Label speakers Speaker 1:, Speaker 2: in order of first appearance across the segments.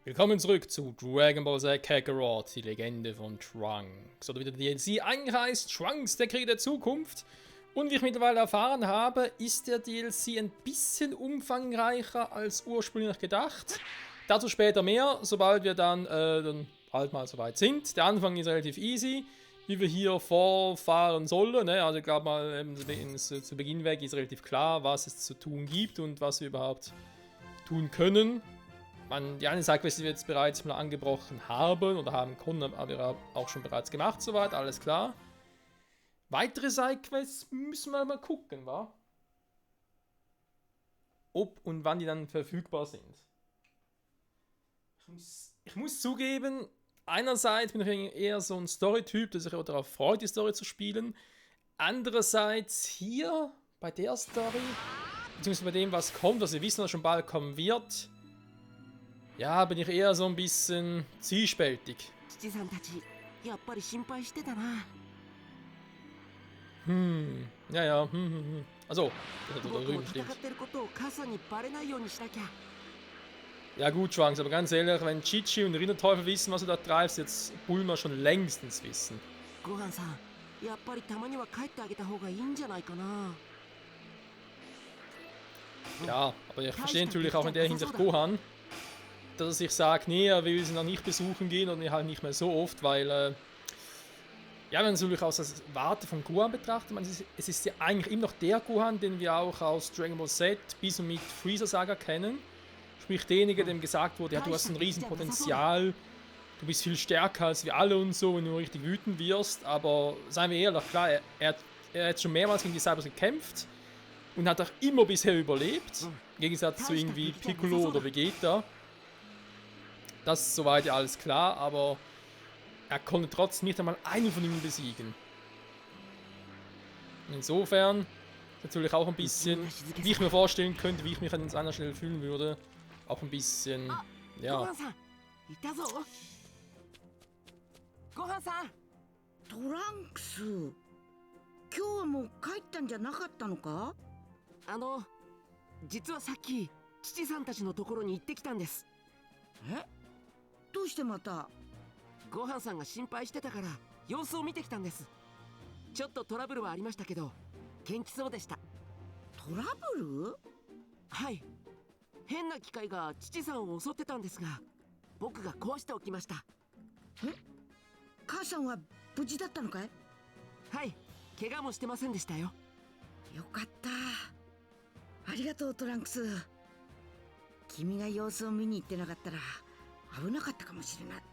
Speaker 1: Willkommen zurück zu Dragon Ball Z Kakarot, die Legende von Trunks. Oder wie der DLC eigentlich heißt, Trunks, der Krieg der Zukunft. Und wie ich mittlerweile erfahren habe, ist der DLC ein bisschen umfangreicher als ursprünglich gedacht. Dazu später mehr, sobald wir dann halt mal soweit sind. Der Anfang ist relativ easy, wie wir hier vorfahren sollen. Ne? Also ich glaube mal, zu Beginn weg ist relativ klar, was es zu tun gibt und was wir überhaupt tun können. Die eine Sidequest, die wir jetzt bereits mal angebrochen haben oder haben können, haben wir auch schon bereits gemacht, soweit, alles klar. Weitere Sidequests müssen wir mal gucken, wa? Ob und wann die dann verfügbar sind. Ich muss zugeben, einerseits bin ich eher so ein Story-Typ, der sich auch darauf freut, die Story zu spielen. Andererseits hier, bei der Story, beziehungsweise bei dem, was kommt, was wir wissen, was schon bald kommen wird, ja, bin ich eher so ein bisschen zwiespältig. Ja. Also, das da drüben steht. Ja gut, Trunks, aber ganz ehrlich, wenn Chichi und Rinderteufel wissen, was du da treibst, jetzt Bulma schon längstens wissen. Ja, aber ich verstehe natürlich auch in der Hinsicht Gohan, dass er sich sagt, nee, er will sie noch nicht besuchen gehen und halt nicht mehr so oft, weil, ja, wenn man es natürlich aus der Warte von Gohan betrachtet, es ist ja eigentlich immer noch der Gohan, den wir auch aus Dragon Ball Z bis und mit Freezer Saga kennen. Sprich, derjenige, dem gesagt wurde, ja, du hast ein Riesenpotenzial, du bist viel stärker als wir alle und so, wenn du richtig wütend wirst, aber seien wir ehrlich, klar, er hat schon mehrmals gegen die Cybers gekämpft und hat auch immer bisher überlebt, im Gegensatz zu irgendwie Piccolo oder Vegeta. Das ist soweit ja alles klar, aber er konnte trotzdem nicht einmal einen von ihnen besiegen. Insofern ist natürlich auch ein bisschen, wie ich mir vorstellen könnte, wie ich mich an seiner Stelle fühlen würde, auch ein bisschen, ja.
Speaker 2: Trunks, 今日はもう帰ったんじゃなかったのか？
Speaker 3: 実はさっき父さんたちのところに行ってきたんです。
Speaker 2: え？どうしてまた？
Speaker 3: ごはんさんが心配してたから様子を見てきたんです。ちょっとトラブルはありましたけど元気そうでした。
Speaker 2: トラブル？
Speaker 3: はい、変な機械が父さんを襲ってたんですが僕が壊しておきました。
Speaker 2: え？母さんは無事だったのかい？
Speaker 3: はい、怪我もしてませんでしたよ。
Speaker 2: よかった。ありがとうトランクス。君が様子を見に行ってなかったら危なかったかもしれない。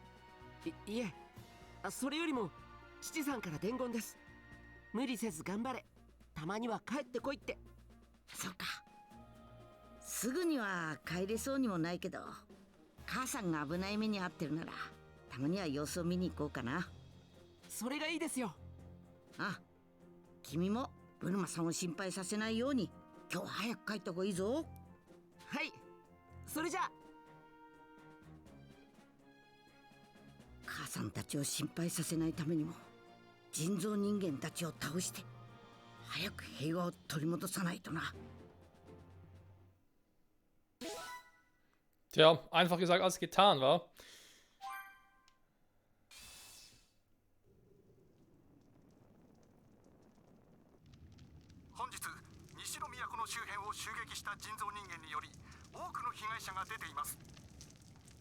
Speaker 3: いえ、それよりも父さんから伝言です。無理せず頑張れ、たまには帰ってこいって。
Speaker 2: そうか。すぐには帰れそうにもないけど、母さんが危ない目に遭ってるならたまには様子を見に行こうかな。
Speaker 3: それがいいですよ。
Speaker 2: あ、君もブルマさんを心配させないように今日早く帰った方がいいぞ。
Speaker 3: はい、それじゃあ。
Speaker 2: 母さんたちを心配させないためにも人造人間たちを倒して早く平和を取り戻さないとな。
Speaker 1: Tja, einfach gesagt als getan, wa?
Speaker 4: 本日西の都の周辺を襲撃した人造人間により多くの被害者が出ています。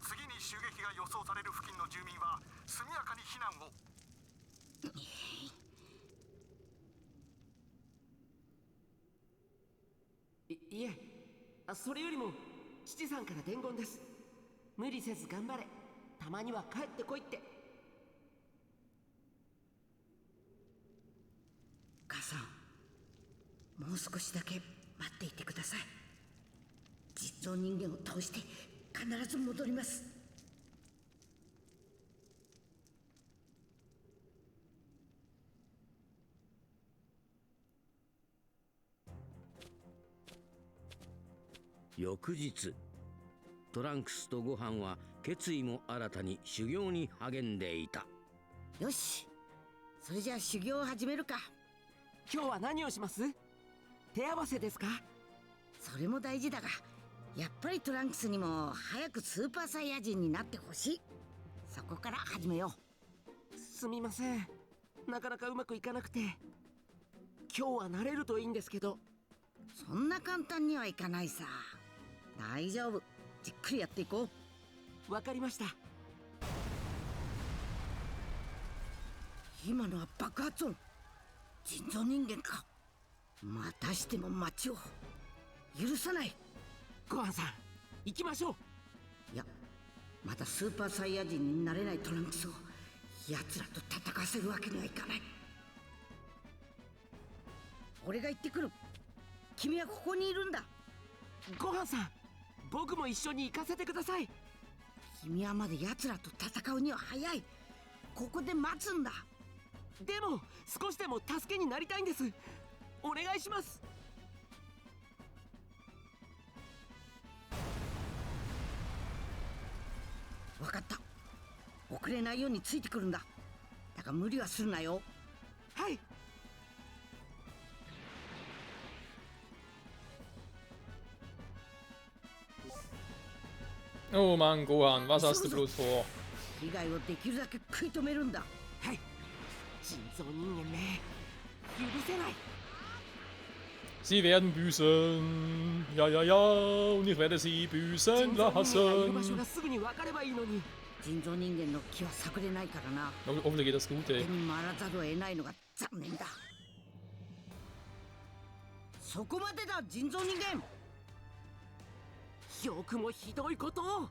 Speaker 4: 次に襲撃が予想される付近の住民は速やかに避難を。
Speaker 3: いえ、それよりも父さんから伝言です。無理せず頑張れ、たまには帰ってこいって。
Speaker 2: 母さん、もう少しだけ待っていてください。実像人間を倒して必ず戻ります。
Speaker 5: 翌日、トランクスとごはんは決意も新たに修行に励んでいた。
Speaker 2: よし、それじゃあ修行を始めるか。
Speaker 3: 今日は何をします？手合わせですか？
Speaker 2: それも大事だが、やっぱりトランクスにも早くスーパーサイヤ人になってほしい。そこから始めよ
Speaker 3: すみません、なかなかうまくいかなくて。今日はなれるといいんですけど。
Speaker 2: う。そんな簡単にはいかないさ。大丈夫、じっくりやっていこう。
Speaker 3: わかりました。
Speaker 2: 今のは爆発音。人造人間か。またしても町を許さない。
Speaker 3: ごはんさん、行きましょう。
Speaker 2: いや、まだスーパーサイヤ人になれないトランクスを奴らと戦わせるわけにはいかない。俺が行ってくる。君はここにいるんだ。
Speaker 3: ごはんさん、僕も一緒に行かせてください。
Speaker 2: 君はまだ奴らと戦うには早い。ここで待つんだ。
Speaker 3: でも少しでも助けになりたいんです。お願いします。
Speaker 2: 分かった。遅れないようについてくるんだ。だが無理はするなよ。
Speaker 3: はい。
Speaker 1: Oh Mann, Gohan, was hast du bloß vor?
Speaker 2: 被害をできるだけ食い止めるんだ。
Speaker 3: はい。人造人間め、許せない。
Speaker 1: Sie werden büßen. Ja, ja, ja. Und ich werde sie büßen
Speaker 3: 人造人間がいる場所
Speaker 1: lassen.
Speaker 3: がすぐに分かればいいのに。
Speaker 2: 人造人間の気は探れないからな。
Speaker 1: Hoffentlich geht das gut,
Speaker 2: 手
Speaker 1: ey.
Speaker 2: に回らざるを得ないのが残念だ。そこまでだ、人造人間。
Speaker 3: よくもひどいことを。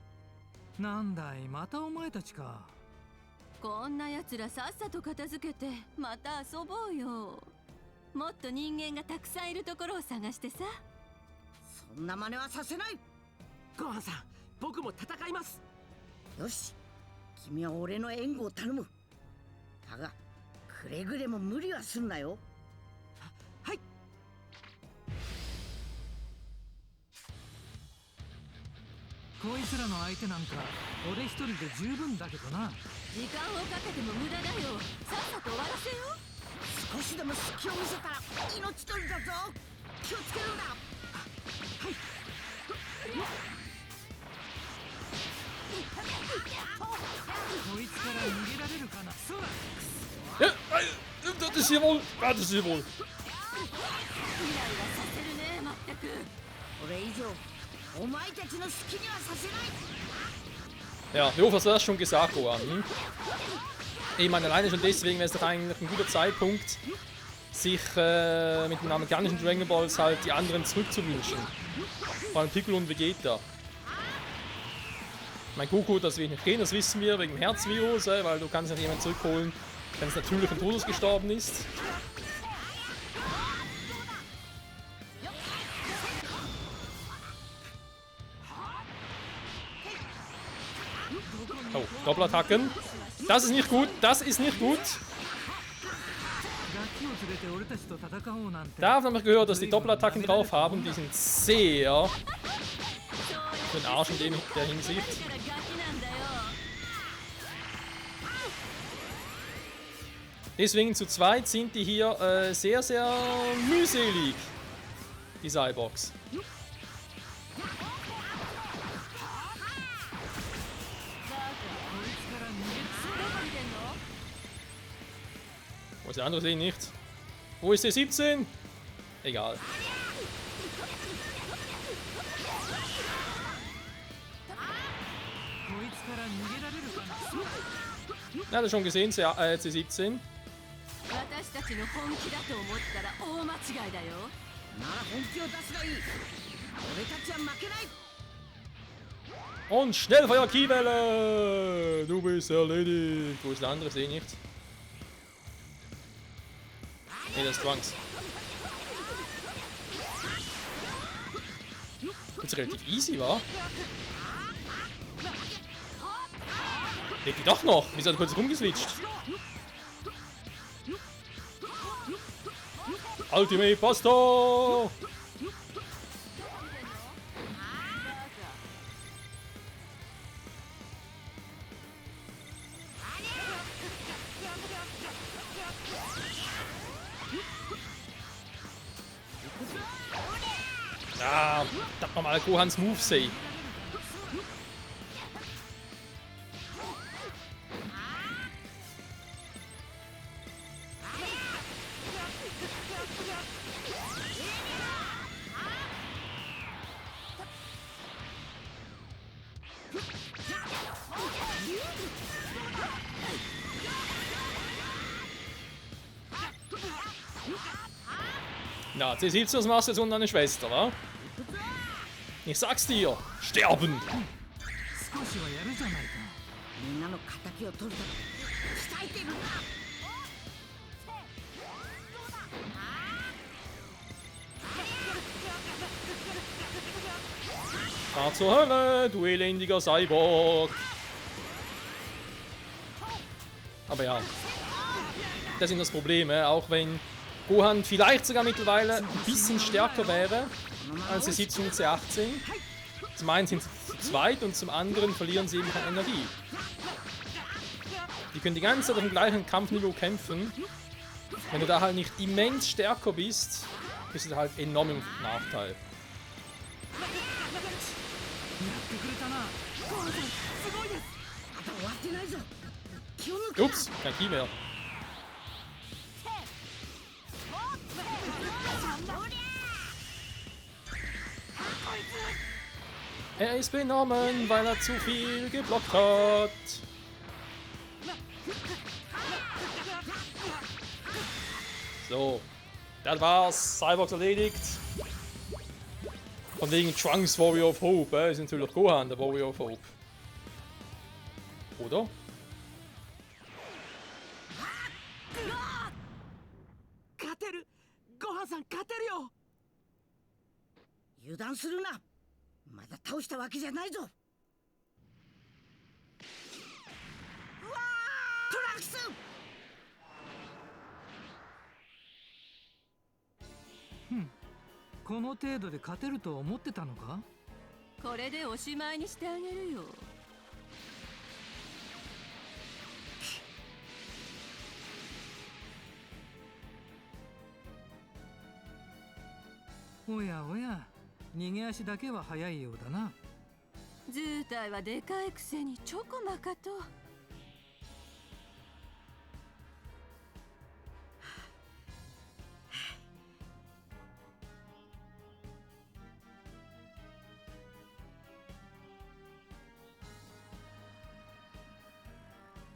Speaker 6: なんだい、またお前たちか。
Speaker 7: こんな奴らさっさと片付けてまた遊ぼうよ。もっと人間がたくさんいるところを探してさ。
Speaker 2: そんな真似はさせない。
Speaker 3: ごはんさん、僕も戦います。
Speaker 2: よし、君は俺の援護を頼む。だがくれぐれも無理はすんなよ。
Speaker 3: はい。
Speaker 6: こいつらの相手なんか俺一人で十分だけどな。
Speaker 7: 時間をかけても無駄だよ。さっさと終わらせよ。
Speaker 2: 少しでも隙を見せたら命取りだぞ。気をつけるんだ。
Speaker 6: こいつから逃げられるかな。そうだ。
Speaker 1: Ja, das ist hier wohl. Ah, das ist hier wohl.
Speaker 7: イライラさせるね、まったく。
Speaker 2: これ以上お前たちの好きにはさせない。
Speaker 1: Ja, wie oft hast du das schon gesagt, Gohan? Hm? Ich meine, alleine schon deswegen wäre es doch eigentlich ein guter Zeitpunkt, sich mit den amerikanischen Dragon Balls halt die anderen zurückzuwünschen. Vor allem Piccolo und Vegeta. Mein Goku, das will ich nicht gehen, das wissen wir, wegen dem Herzvirus, weil du kannst ja nicht jemanden zurückholen, wenn es natürlichen Todes gestorben ist. Oh, Doppelattacken. Das ist nicht gut, das ist nicht gut.
Speaker 6: ガキを連れて俺たちと戦おうなんて。
Speaker 1: Da habe ich gehört, dass die Doppelattacken drauf haben, die sind sehr für den Arsch in der Hinsicht.
Speaker 7: からガキなんだよ。
Speaker 1: Deswegen zu zweit sind die hier sehr, sehr mühselig, die Cyborgs. Wo ist der andere? Sehe ich nicht. Wo ist der 17? Egal. Ja, das schon gesehen, C17.
Speaker 7: 私たちの本気だと思ったら大間違いだよ。
Speaker 2: なら本気を出すがいい。俺たちは負けない。
Speaker 1: Und Schnellfeuer Kiewelle! Du bist erledigt. Wo ist der andere? Sehe ich nicht. Ne, das ist Trunks. Das ist relativ easy, wa? Lebt die doch noch? Wieso hat er kurz rumgeswitcht? Ultimate Buster! Ah, das war mal Gohans Move sein. Na, C17, was machst du jetzt unter deine Schwester, wa? Ich sag's dir, sterben!
Speaker 6: 少しはやるじゃないか。
Speaker 2: みんなの敵を取るため鍛えているんだ。
Speaker 1: Fahr zur Hölle, du elendiger Cyborg! Aber ja, das ist das Problem, auch wenn Gohan vielleicht sogar mittlerweile ein bisschen stärker wäre als die 17 und C18. Zum einen sind sie zu zweit und zum anderen verlieren sie eben keine Energie. Die können die ganze Zeit auf dem gleichen Kampfniveau kämpfen. Wenn du da halt nicht immens stärker bist, bist du halt enorm im Nachteil.
Speaker 6: やってくれたな。ゴーンさんすごいです。
Speaker 2: まだ終わってないぞ。気を抜く
Speaker 1: Ups, kein Ki mehr. Er ist benommen, weil er zu viel geblockt hat. So, das war's. Cyborgs erledigt. Von wegen Trunks Warrior of Hope, ist natürlich Gohan der Warrior of Hope. Oder?
Speaker 3: 勝てる。ごはんさん勝てるよ。
Speaker 2: 油断するな。まだ倒したわけじゃないぞ。うわー！トランクス！
Speaker 6: この程度で勝てると思ってたのか。
Speaker 7: これでおしまいにしてあげるよ。
Speaker 6: おやおや、逃げ足だけは速いようだな。
Speaker 7: 図体はでかいくせにちょこまかと。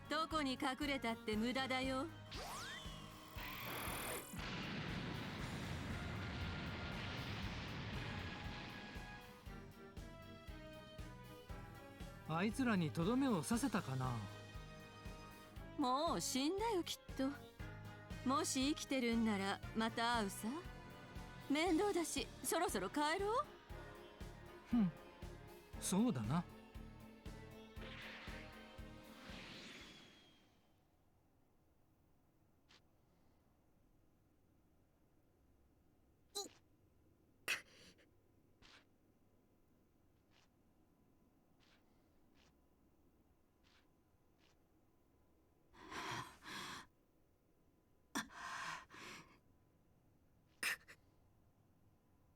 Speaker 7: どこに隠れたって無駄だよ。
Speaker 6: あいつらにとどめを刺せたかな。
Speaker 7: もう死んだよきっと。もし生きてるんならまた会うさ。面倒だしそろそろ帰ろう。
Speaker 6: そうだな。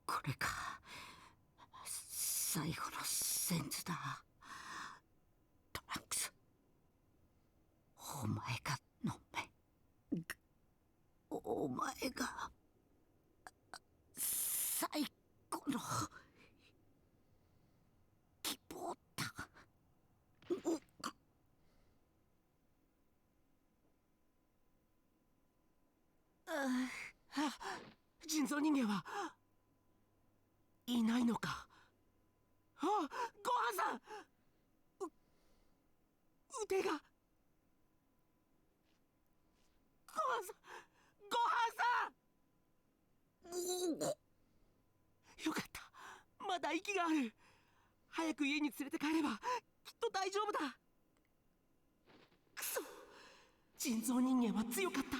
Speaker 2: これか。最後のセンズだ。トランクス。お前が飲め。お前が最後の希望だ。
Speaker 3: 人造人間はいないのか。あ、ごはんさん。腕が。ごはんさん。ごはんさん。よかった。まだ息がある。早く家に連れて帰ればきっと大丈夫だ。くそ。人造人間は強かった。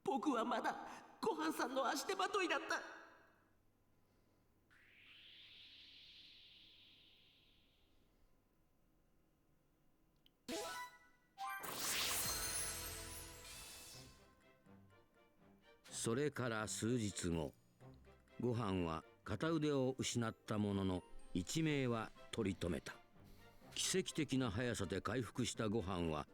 Speaker 3: 僕はまだごはんさんの足手まといだった。
Speaker 5: それから数日後、ごはんは片腕を失ったものの一命は取り留めた。奇跡的な速さで回復したご飯は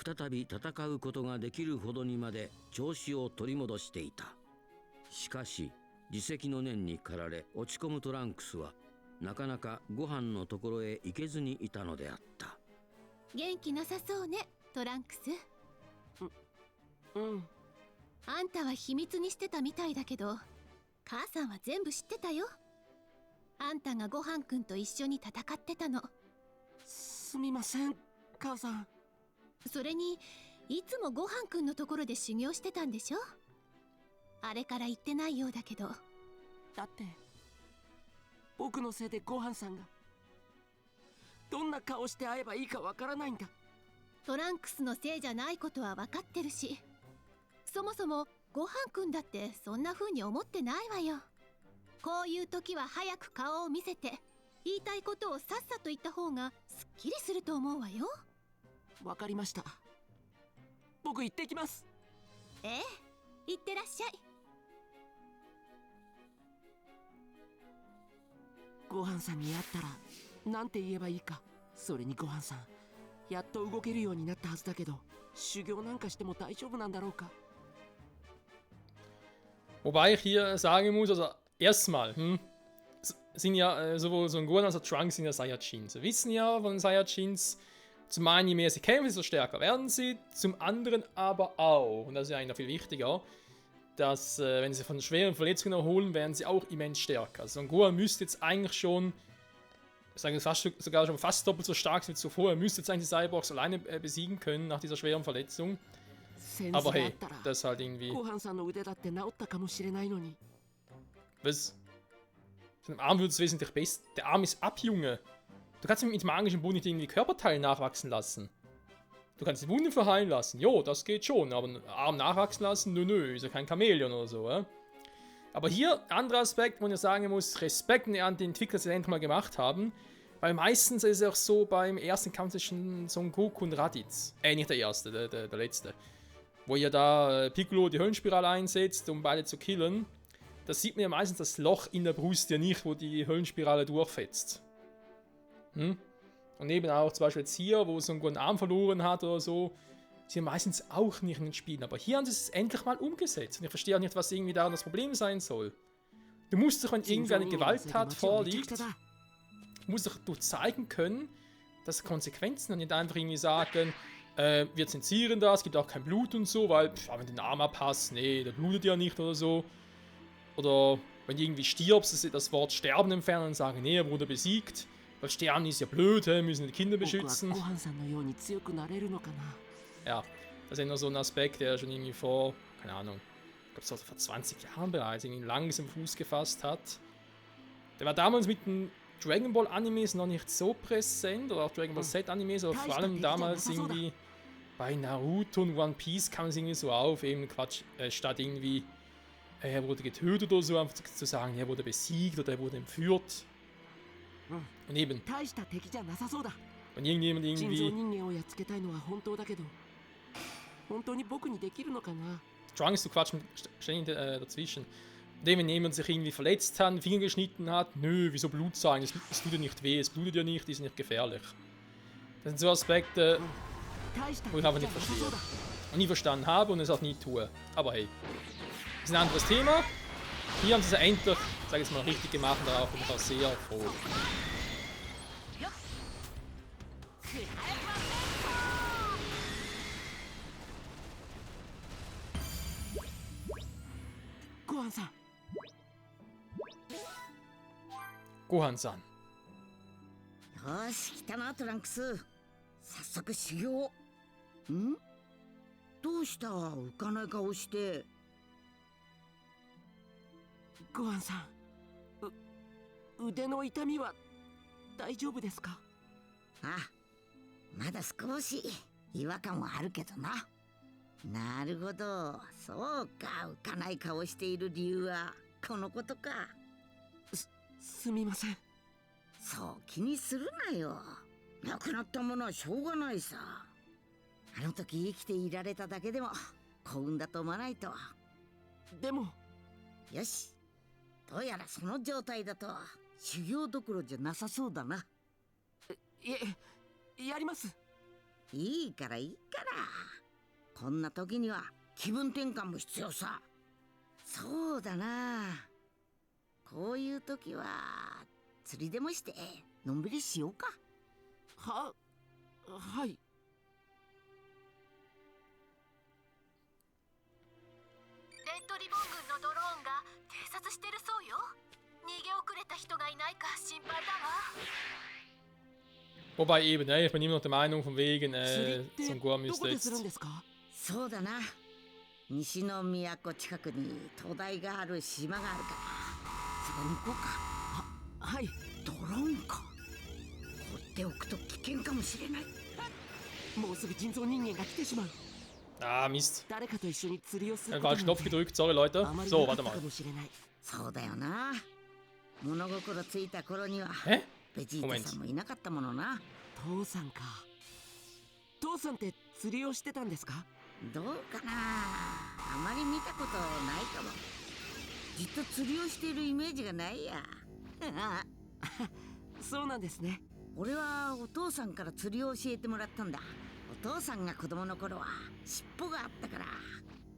Speaker 5: 再び戦うことができるほどにまで調子を取り戻していた。しかし自責の念に駆られ落ち込むトランクスはなかなかご飯のところへ行けずにいたのであった。
Speaker 8: 元気なさそうね、トランクス。
Speaker 3: うん。
Speaker 8: あんたは秘密にしてたみたいだけど、母さんは全部知ってたよ。あんたがごはんくんと一緒に戦ってたの。
Speaker 3: すみません、母さん。
Speaker 8: それにいつもごはんくんのところで修行してたんでしょ。あれから言ってないようだけど。
Speaker 3: だって僕のせいでごはんさんがどんな顔して会えばいいかわからないんだ。
Speaker 8: トランクスのせいじゃないことは分かってるし、そもそもごはんくんだってそんな風に思ってないわよ。こういう時は早く顔を見せて言いたいことをさっさと言った方がすっきりすると思うわよ。
Speaker 3: わかりました。僕行ってきます。
Speaker 8: ええ、行ってらっしゃい。
Speaker 3: ごはんさんに会ったらなんて言えばいいか。それにごはんさん、やっと動けるようになったはずだけど、修行なんかしても大丈夫なんだろうか。
Speaker 1: Wobei ich hier sagen muss, also erstmal, sind ja sowohl Son Gohan als auch Trunks sind ja Saiyajins. Wir wissen ja von Saiyajins, zum einen, je mehr sie kämpfen, desto stärker werden sie. Zum anderen aber auch, und das ist ja eigentlich noch viel wichtiger, dass, wenn sie von schweren Verletzungen erholen, werden sie auch immens stärker. Also Son Gohan müsste jetzt eigentlich schon, ich sage sogar schon fast doppelt so stark sein wie zuvor. Er müsste jetzt eigentlich die Cyborgs alleine besiegen können nach dieser schweren Verletzung. Aber hey, das ist halt irgendwie. Was? Sein Arm wird es wesentlich besser. Der Arm ist ab, Junge. Du kannst mit magischem Bund nicht irgendwie Körperteile nachwachsen lassen. Du kannst die Wunden verheilen lassen. Jo, das geht schon. Aber einen Arm nachwachsen lassen? Nö, ist ja kein Chamäleon oder so, ja? Aber hier, anderer Aspekt, wo ich sagen muss, Respekt an die Entwickler, die es endlich mal gemacht haben. Weil meistens ist es auch so beim ersten Kampf zwischen Son Goku und Raditz. Nicht der erste, der letzte. Wo ihr da Piccolo die Höllenspirale einsetzt, um beide zu killen. Da sieht man ja meistens das Loch in der Brust ja nicht, wo die Höllenspirale durchfetzt. Und eben auch zum Beispiel jetzt hier, wo Son Goku einen Arm verloren hat oder so, ist ja meistens auch nicht in den Spielen. Aber hier haben sie es endlich mal umgesetzt. Und ich verstehe auch nicht, was irgendwie daran das Problem sein soll. Du musst doch, wenn irgendwie eine Gewalttat vorliegt, musst du zeigen können, dass es Konsequenzen und nicht einfach irgendwie sagen, wir zensieren das, es gibt auch kein Blut und so, weil, wenn du den Arm abhast, nee, der blutet ja nicht oder so. Oder wenn du irgendwie stirbst, das Wort Sterben entfernen und sagen, nee, er wurde besiegt. Weil Sterben ist ja blöd, müssen die Kinder beschützen. Ja, das ist ja nur so ein Aspekt, der schon irgendwie vor, keine Ahnung, ich glaube, so vor 20 Jahren bereits irgendwie langsam Fuß gefasst hat. Der war damals mit den Dragon Ball Animes noch nicht so präsent, oder auch Dragon Ball Z Animes, aber vor allem damals irgendwie bei Naruto und One Piece kam es irgendwie so auf, eben Quatsch, statt irgendwie, er wurde getötet oder so, einfach zu sagen, er wurde besiegt oder er wurde entführt. Und eben, wenn irgendjemand irgendwie Trunks, du quatschst ständig dazwischen. Wenn jemand sich irgendwie verletzt hat, einen Finger geschnitten hat, nö, wieso Blut sagen? Es tut dir nicht weh, es blutet ja nicht, ist nicht gefährlich. Das sind so Aspekte, wo ich einfach nicht verstehe. Und nie verstanden habe und es auch nie tue. Aber hey, das ist ein anderes Thema. Hier haben sie es endlich, sag ich jetzt mal, richtig gemacht und darauf bin ich auch sehr froh. Gohan-san.
Speaker 2: よし、来たなトランクス。早速修行。どうした浮かない顔して。
Speaker 3: ごはんさん、腕の痛みは大丈夫ですか？
Speaker 2: あ、まだ少し違和感はあるけどな。なるほど、そうか、浮かない顔している理由はこのことか。
Speaker 3: すみません。
Speaker 2: そう気にするなよ。亡くなったものはしょうがないさ。あの時生きていられただけでも幸運だと思わないと。
Speaker 3: でも。
Speaker 2: よし、どうやらその状態だと修行どころじゃなさそうだな。
Speaker 3: いえ、やります。
Speaker 2: いいからいいから。こんな時には気分転換も必要さ。そうだな。こういう時は釣りでもしてのんびりしようか。
Speaker 3: はい。
Speaker 8: レッドリボン軍のドローンが偵察してるそうよ。逃げ遅れた人がいないか心配だわ。
Speaker 1: Wobei eben, ich bin immer noch der Meinung, von wegen,
Speaker 3: 釣りって
Speaker 1: Son Gohan
Speaker 3: ど
Speaker 1: müsste
Speaker 3: こでするん
Speaker 1: jetzt.
Speaker 3: ですか？
Speaker 2: そうだな。西の都近くに灯台がある島があるからそこに行こうか。
Speaker 3: はい。
Speaker 2: ドローンか。放っておくと危険かもしれない。
Speaker 3: もうすぐ人造人間が来てしまう。
Speaker 1: Ah, Mist.
Speaker 3: 誰かと一緒に釣りをすること
Speaker 1: Falschen
Speaker 3: なん
Speaker 1: Knopf
Speaker 3: て
Speaker 1: gedrückt, sorry Leute.
Speaker 3: あまり
Speaker 1: So,
Speaker 3: なか
Speaker 1: warte
Speaker 3: った
Speaker 1: mal.
Speaker 3: かもしれない。
Speaker 2: そうだよな。物心ついた頃には
Speaker 1: Hä?
Speaker 2: ベジータさんもいなかったものな。
Speaker 3: 父さんか。父さんって釣りをしてたんですか？
Speaker 2: どうかな。あまり見たことないかも。じっと釣りをしているイメージがないや。
Speaker 3: そうなんですね。
Speaker 2: 俺はお父さんから釣りを教えてもらったんだ。お父さんが子供の頃は尻尾があったから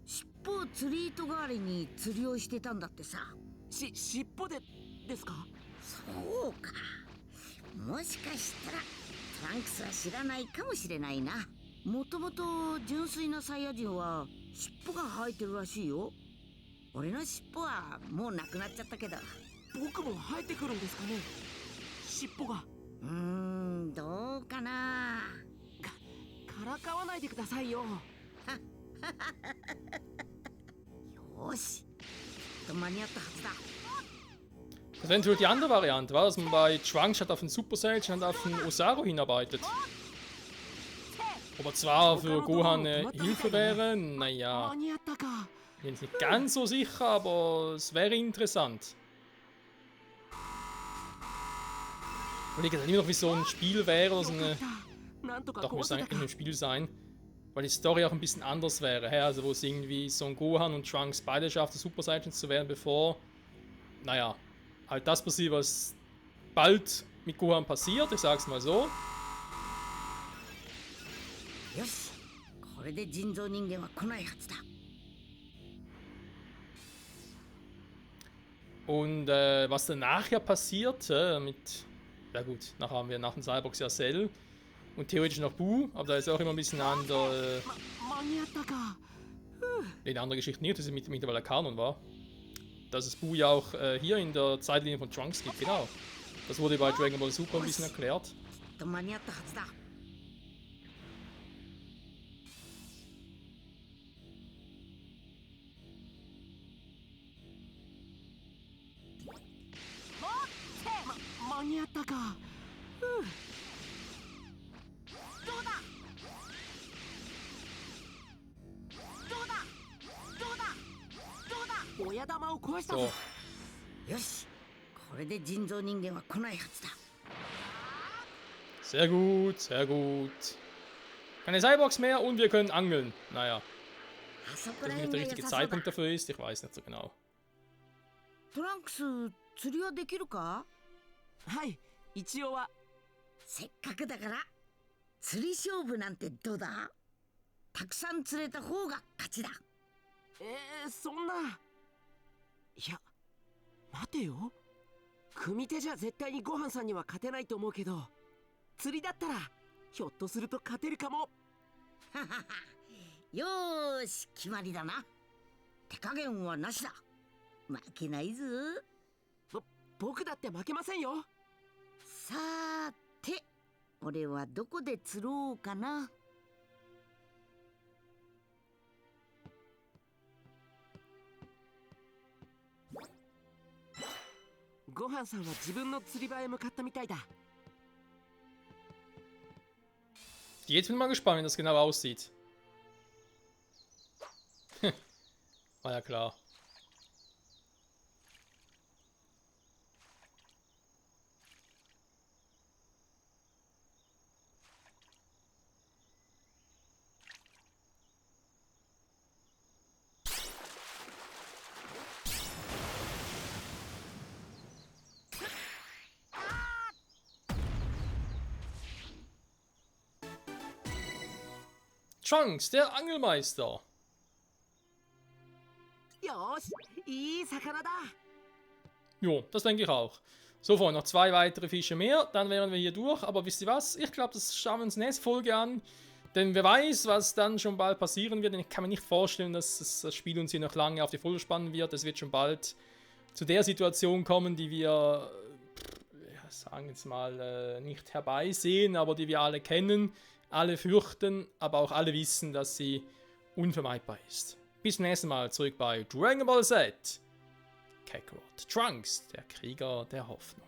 Speaker 2: 尻尾を釣り糸代わりに釣りをしてたんだってさ。
Speaker 3: 尻尾でですか？
Speaker 2: そうか。もしかしたらトランクスは知らないかもしれないな。もともと純粋なサイヤ人は尻尾が生えてるらしいよ。俺の尻尾はもうなくなっちゃったけど。
Speaker 3: 僕も生えてくるんですかね？尻尾が。
Speaker 2: どうかな。
Speaker 3: からかわないでくださいよ。
Speaker 2: よーし、きっと間に合ったはずだ。
Speaker 1: Das wäre natürlich die andere Variante, war, dass man bei Trunks statt auf den Super Saiyan und auf den Osaru hinarbeitet. Aber zwar für Gohan eine Hilfe wäre,
Speaker 3: 間
Speaker 1: naja,
Speaker 3: に合ったか。
Speaker 1: bin jetzt nicht ganz so sicher, aber es wäre interessant. Und ich weiß nicht noch, wie so ein Spiel wäre oder so
Speaker 3: よか
Speaker 1: eine.
Speaker 3: った。なんとか
Speaker 1: Doch,
Speaker 3: 壊
Speaker 1: müsste
Speaker 3: せた
Speaker 1: eigentlich
Speaker 3: か。
Speaker 1: in einem Spiel sein. Weil die Story auch ein bisschen anders wäre. Hä? Also, wo es irgendwie Son Gohan und Trunks beide schaffen, Super Saiyans zu werden, bevor. Naja, halt das passiert, was bald mit Gohan passiert. Ich sag's mal so.
Speaker 2: よし、これで人造人間は来ないはずだ。
Speaker 1: Und was danach ja passiert, mit. Ja, gut, nachher haben wir nach dem Cyborg ja Cell. Und theoretisch noch Buu, aber da ist auch immer ein bisschen an der.
Speaker 3: 間に合ったか。
Speaker 1: In der anderen Geschichte nicht, das ist mittlerweile Kanon war. Dass es Buu ja auch hier in der Zeitlinie von Trunks gibt, genau. Das wurde bei Dragon Ball Super ein bisschen erklärt.
Speaker 2: きっと間に合ったはずだ。
Speaker 3: 間に合ったか。親玉を壊したぞ。
Speaker 1: So.
Speaker 2: よし、これで人造人間は来ないはずだ。
Speaker 1: Sehr gut, sehr gut. Keine Cyborgs mehr und wir können angeln. Naja,
Speaker 2: あそこ
Speaker 1: ob
Speaker 2: ら
Speaker 1: das
Speaker 2: 辺
Speaker 1: der
Speaker 2: が良
Speaker 1: richtige
Speaker 2: さそうだ。
Speaker 1: Zeitpunkt dafür ist, ich weiß nicht so genau.
Speaker 2: トランクス、釣りはできるか？
Speaker 3: はい、一応は。
Speaker 2: せっかくだから釣り勝負なんてどうだ？たくさん釣れた方が勝ちだ。
Speaker 3: そんな。いや、待てよ。組手じゃ絶対にごはんさんには勝てないと思うけど、釣りだったらひょっとすると勝てるかも。
Speaker 2: よーし、決まりだな。手加減はなしだ。負けないぞ。
Speaker 3: 僕だって負けませんよ。
Speaker 2: さーて、俺はどこで釣ろうかな。
Speaker 3: ごはんさんは自分の釣り場へ向かったみたいだ。
Speaker 1: Jetzt bin ich mal gespannt, wie das genau aussieht. War ja klar. Trunks, der Angelmeister.
Speaker 3: よし、いい魚だ。
Speaker 1: Jo, das denke ich auch. So, vorhin noch 2 weitere Fische mehr, dann wären wir hier durch. Aber wisst ihr was? Ich glaube, das schauen wir uns nächste Folge an. Denn wer weiß, was dann schon bald passieren wird. Ich kann mir nicht vorstellen, dass das Spiel uns hier noch lange auf die Folter spannen wird. Es wird schon bald zu der Situation kommen, die wir, sagen jetzt mal, nicht herbeisehen, aber die wir alle kennen, alle fürchten, aber auch alle wissen, dass sie unvermeidbar ist. Bis zum nächsten Mal zurück bei Dragon Ball Z. Kakarot Trunks, der Krieger der Hoffnung.